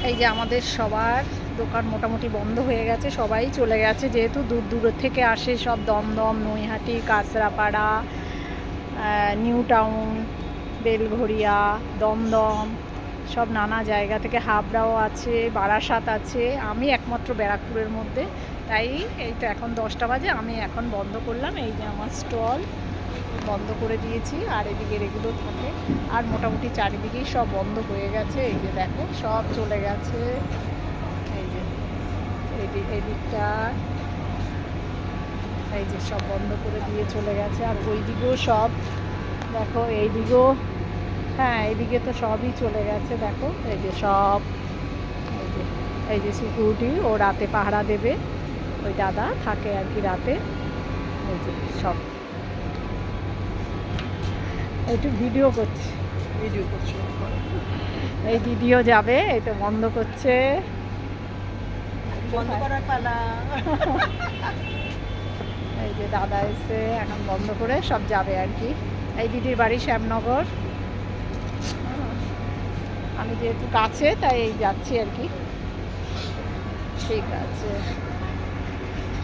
এই যে আমাদের সবার দোকান মোটামুটি বন্ধ হয়ে গেছে, সবাই চলে গেছে, যেহেতু দূর দূর থেকে আসে সব, দমদম, নৈহাটি, কাঁচরাপাড়া, নিউ টাউন, বেলঘড়িয়া, দমদম, সব নানা জায়গা থেকে, হাবড়াও আছে, বারাসাত আছে, আমি একমাত্র ব্যারাকপুরের মধ্যে। তাই এই তো এখন 10টা বাজে, আমি এখন বন্ধ করলাম। এই যে আমার স্টল বন্ধ করে দিয়েছি, আর এদিকে এগুলো থাকে, আর মোটামুটি চারিদিকেই সব বন্ধ হয়ে গেছে। এই যে দেখো সব চলে গেছে, এই যে এই দিকটা, এই যে সব বন্ধ করে দিয়ে চলে গেছে। আর ওই দিকেও সব দেখো, এই দিকেও, হ্যাঁ এইদিকে তো সবই চলে গেছে দেখো, এই যে সব, এই যে সিকিউরিটি, ও রাতে পাহারা দেবে, ওই দাদা থাকে আর কি রাতে। এই যে সব একটু ভিডিও করছি, এই দিদিও যাবে, এই তো বন্ধ করছে, বন্ধ করার পালা। এই যে দাদা এসে এখন বন্ধ করে সব যাবে আর কি। এই দিদির বাড়ি শ্যামনগর, আমি যেহেতু কাছে তাই এই যাচ্ছি আর কি। ঠিক আছে।